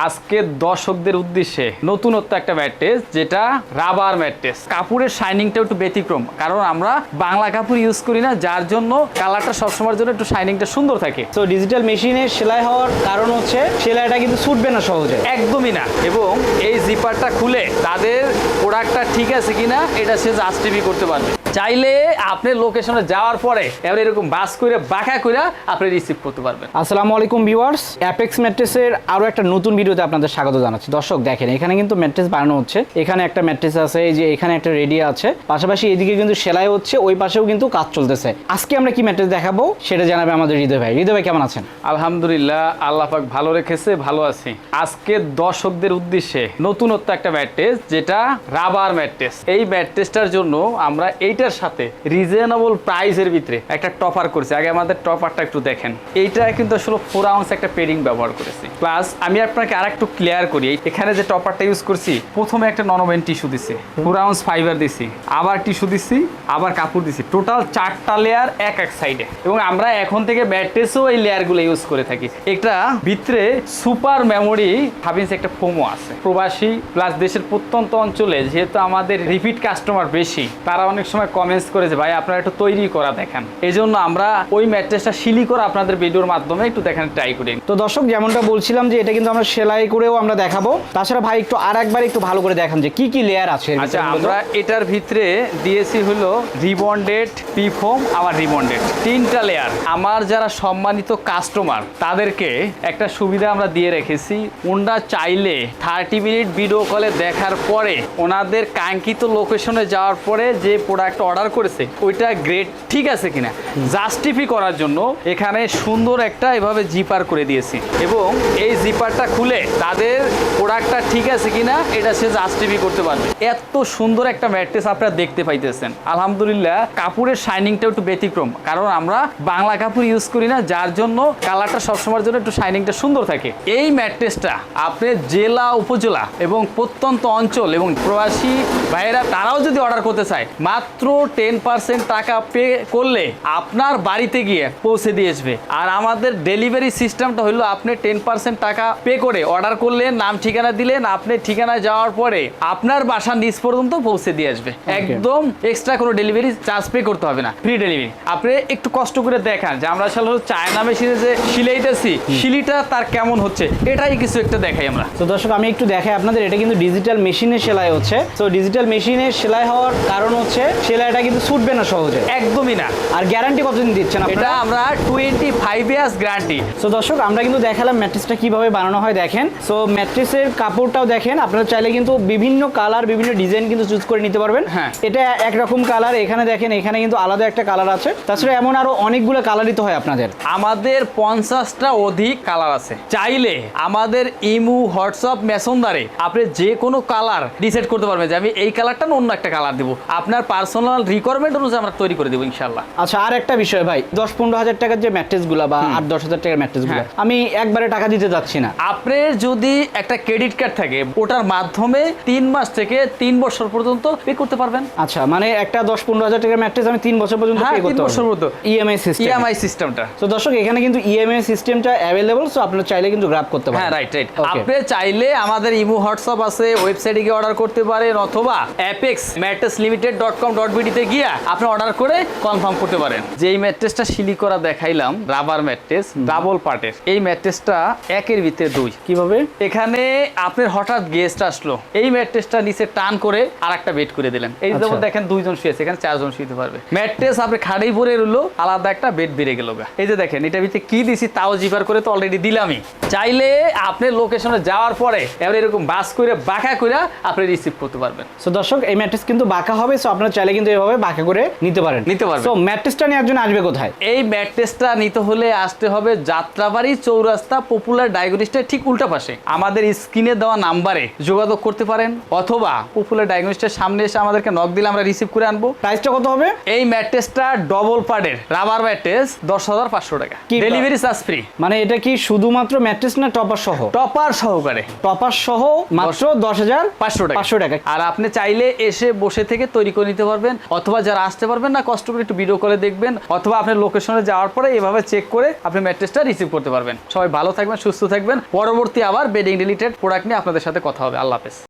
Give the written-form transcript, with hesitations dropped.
আজকে দর্শকদের উদ্দেশ্যে নতুনত্ব একটা ম্যাট্রেস, যেটা রাবার ম্যাট্রেস। কাপড়ের শাইনিংটা একটু ব্যতিক্রম, কারণ আমরা বাংলা কাপড় ইউজ করি না, যার জন্য কালারটা সবসময়ের জন্য একটু শাইনিংটা সুন্দর থাকে। তো ডিজিটাল মেশিনে সেলাই হওয়ার কারণ হচ্ছে সেলাইটা কিন্তু ছুটবে না সহজে, একদমই না। এবং এই জিপারটা খুলে তাদের প্রোডাক্টটা ঠিক আছে কিনা এটা সে জাস্টিফাই করতে পারবে। চাইলে আপনি লোকেশনে যাওয়ার পরে এবার এরকম বাস করে বাঁকা করে আপনি রিসিভ করতে পারবেন। আসসালামু আলাইকুম ভিউয়ার্স, অ্যাপেক্স ম্যাট্রেসের আরো একটা নতুন ভিডিওতে আপনাদের স্বাগত জানাচ্ছি। দর্শক দেখেন, এখানে কিন্তু ম্যাট্রেস বানানো হচ্ছে। এখানে একটা ম্যাট্রেস আছে, এই যে এখানে একটা রেডি আছে, পাশাপাশি এদিকে কিন্তু সেলাই হচ্ছে, ওই পাশেও কিন্তু কাজ চলতেছে। আজকে আমরা কি ম্যাট্রেস দেখাবো সেটা জানাবে আমাদের হৃদয় ভাই। হৃদয় ভাই কেমন আছেন? আলহামদুলিল্লাহ, আল্লাহ পাক ভালো রেখেছে, ভালো আছি। আজকে দর্শকদের উদ্দেশ্যে নতুনত্ব একটা ম্যাট্রেস, যেটা রাবার ম্যাট্রেস। এই ম্যাট্রেসটার জন্য আমরা এইটার সাথে রিজনেবল প্রাইসের ভিতরে একটা টপার করেছি। আগে আমাদের টপারটা একটু দেখেন। এইটা কিন্তু আসলে 4 আউন্স একটা পেডিং ব্যবহার করেছি। প্লাস আমি আপনাকে আরেকটু ক্লিয়ার করি, এখানে যে টপারটা ইউজ করছি, প্রথমে একটা ননওমেন টিস্যু দিছি, 4 আউন্স ফাইবার দিছি, আবার টিস্যু দিছি, আবার কাপড় দিছি, টোটাল 4টা লেয়ার এক সাইডে। এবং আমরা এখন থেকে ম্যাট্রেসও এই লেয়ারগুলো ইউজ করে থাকি। এটা ভিতরে সুপার মেমোরি হাবিন্স একটা ফোমও আছে। প্রবাসী প্লাস দেশের প্রত্যন্ত অঞ্চলে যেহেতু আমাদের রিপিট কাস্টমার বেশি, তারা অনেক সময় কমেন্টস করে যে ভাই আপনারা একটু তৈরি করা দেখান। এই জন্য আমরা ওই ম্যাট্রেসটা শিলি করে আপনাদের ভিডিওর মাধ্যমে একটু দেখানো ট্রাই করি। তো দর্শক, যেমনটা বলছিলাম যে এটা কিন্তু আমরা সেলাই করেও আমরা দেখাবো। তাছাড়া ভাই একটু আরেকবার একটু ভালো করে দেখান যে কি কি লেয়ার আছে। আচ্ছা, আমরা এটার ভিতরে দিয়েছি হলো রিবন্ডেড, পিফোম, আবার রিবন্ডেড, 3টা লেয়ার। আমার যারা সম্মানিত কাস্টমার তাদেরকে একটা সুবিধা আমরা দিয়ে রেখেছি। ওনারা চাইলে 30 মিনিট ভিডিও কলে দেখার পরে ওনাদের কাঙ্ক্ষিত লোকেশনে যাওয়ার পরে যে প্রোডাক্ট অর্ডার করেছে ওইটা গ্রেড ঠিক আছে কিনা জাস্টিফাই করার জন্য এখানে সুন্দর একটা এভাবে জিপার করে দিয়েছি। এবং এই জিপারটা খুলে তাদের প্রোডাক্টটা ঠিক আছে কিনা এটা সে জাস্টিফাই করতে পারবে। এত সুন্দর একটা ম্যাট্রেস আপনারা দেখতে পাইতেছেন। আলহামদুলিল্লাহ, কাপড়ের শাইনিংটা একটু ব্যতিক্রম, কারণ আমরা বাংলা কাপড় ইউজ করি না, যার জন্য কালারটা সবসময়ের জন্য একটু শাইনিংটা সুন্দর থাকে। এই ম্যাট্রেসটা আপনি জেলা, উপজেলা এবং প্রত্যন্ত অঞ্চল এবং প্রবাসী ভাইয়েরা তারাও যদি অর্ডার করতে চায়, মাত্র 10% টাকা পে করলে আপনার বাড়িতে গিয়ে পৌঁছে দিয়ে আসবে। আর আমাদের ডেলিভারি সিস্টেমটা হলো, আপনি 10% টাকা পে করে অর্ডার করলেন, নাম ঠিকানা দিলেন, আপনি ঠিকানায় যাওয়ার পরে আপনার বাসার নিচ পর্যন্ত পৌঁছে দিয়ে আসবে। একদম এক্সট্রা কোনো ডেলিভারি চার্জ পে করতে হবে না, ফ্রি ডেলিভারি। আপনি একটু কষ্ট করে দেখান যে আমরা আসলে চায়না মেশিনে যে সিলাইতেছি, সিলিটা তার কেমন হচ্ছে, এটাই কিছু একটা দেখাই আমরা। তো দর্শক, আমি একটু দেখাই আপনাদের। এটা কিন্তু ডিজিটাল মেশিনে সেলাই হচ্ছে। তো ডিজিটাল মেশিনে সেলাই হওয়ার কারণ হচ্ছে সেলাইটা কিন্তু ছুটবে না সহজে, একদমই না। আর গ্যারান্টি কতদিন দিচ্ছেন আপনারা? এটা আমরা 25 ইয়ার্স গ্যারান্টি। তো দর্শক, আমরা কিন্তু দেখালাম ম্যাট্রেসটা কিভাবে বানানো হয়। দেখেন, সো ম্যাট্রেসের কাপড়টাও দেখেন। আপনারা চাইলে কিন্তু বিভিন্ন কালার, বিভিন্ন ডিজাইন কিন্তু চুজ করে নিতে পারবেন। হ্যাঁ, এটা একরকম কালার। এখানে দেখেন, এখানে কিন্তু আলাদা একটা কালার আছে। তাছাড়া এমন আরো অনেকগুলো কালারই তো হয় আপনাদের। আমাদের 50টা অধিক কালার আছে। চাইলে আমাদের ইমু, হোয়াটসঅ্যাপ, মেসেঞ্জারে আপনি যে কোনো কালার ডিসাইড করতে পারবেন যে আমি এই কালারটা না অন্য একটা কালার দেবো। আপনার পার্সোনাল রিকোয়ারমেন্ট অনুযায়ী আমরা তৈরি করে দেবো ইনশাল্লাহ। আচ্ছা, আর একটা বিষয় ভাই, 10-15 হাজার টাকার যে ম্যাট্রেসগুলো বা 8-10 হাজার টাকার ম্যাট্রেসগুলো আমি একবারে টাকা দিতে যাচ্ছি না। আপনার যদি একটা ক্রেডিট কার্ড থাকে, ওটার মাধ্যমে 3 মাস থেকে 3 বছর পর্যন্ত পে করতে পারবেন। আচ্ছা, মানে একটা 10-15 হাজার টাকার ম্যাট্রেস আমি 3 বছর পর্যন্ত পে করতে পারবো। ইএমআই সিস্টেমটা। তো দর্শক, এখানে কিন্তু ইএমআই সিস্টেমটা অ্যাভেলেবল, সো আপনারা চাইলে কিন্তু গ্র্যাব করতে পারেন। হ্যাঁ, রাইট। আপনি চাইলে আমাদের ইমো, হোয়াটসঅ্যাপ আছে, ওয়েবসাইটে গিয়ে অর্ডার করতে পারেন, অথবা apexmatresslimited.com.bd তে গিয়ে আপনি অর্ডার করে কনফার্ম করতে পারেন। যেই ম্যাট্রেসটা শিলি করা দেখাইলাম, রাবার ম্যাট্রেস, ডাবল পার্টের, এই ম্যাট্রেসটা একের ভিতরে 2। কিভাবে? এখানে আপনার হঠাৎ গেস্ট আসলো, এই ম্যাট্রেসটা নিচে টান করে আরেকটা বেড করে দিলেন। এই যেমন দেখেন 2 জন শুয়েছে, এখানে 4 জন শুতে পারবে। ম্যাট্রেস আপনি খাড়েই পরে রইলো, আলাদা একটা বেড বেড়ে গেল। এই যে দেখেন, এটা ভিতরে কি দিছি তাও জিপার করে তো অলরেডি দিলামই। চাইলে আপনি লোকেশনে যাওয়ার পরে এবার এরকম বাস করে বাঁকা করে আপনি রিসিভ করতে পারবেন। সো দর্শক, এই ম্যাট্রেস কিন্তু বাঁকা হবে, সো আপনারা চাইলে কিন্তু এভাবে বাঁকা করে নিতে পারেন। সো ম্যাট্রেসটা নেওয়ার জন্য আসবে কোথায়? এই ম্যাট্রেসটা নিতে হলে আসতে হবে যাত্রাবাড়ি চৌরাস্তা, পপুলার ডায়াগনস্টিকের ঠিক উল্টা পাশে। আমাদের স্ক্রিনে দেওয়া নাম্বারে যোগাযোগ করতে পারেন, অথবা পপুলার ডায়াগনস্টিকের সামনে এসে আমাদেরকে নক দিলে আমরা রিসিভ করে আনবো। প্রাইসটা কত হবে? এই ম্যাট্রেসটা ডবল পার্টের রাবার ম্যাট্রেস 10,500 টাকা, ডেলিভারি চার্জ ফ্রি। মানে এটা কি শুধুমাত্র ম্যাট্রেস না টপার সহ? টপার সহকারে, টপার সহ মাত্র 10,500 টাকা। আর আপনি চাইলে এসে বসে থেকে তৈরি করে নিতে পারবেন, অথবা যারা আসতে পারবেন না কষ্ট করে একটু ভিডিও কলে দেখবেন, অথবা আপনার লোকেশনে যাওয়ার পরে এভাবে চেক করে আপনি ম্যাট্রেসটা রিসিভ করতে পারবেন। সবাই ভালো থাকবেন, সুস্থ থাকবেন। পরবর্তী আবার বেডিং রিলেটেড প্রোডাক্ট নিয়ে আপনাদের সাথে কথা হবে। আল্লাহ হাফেজ।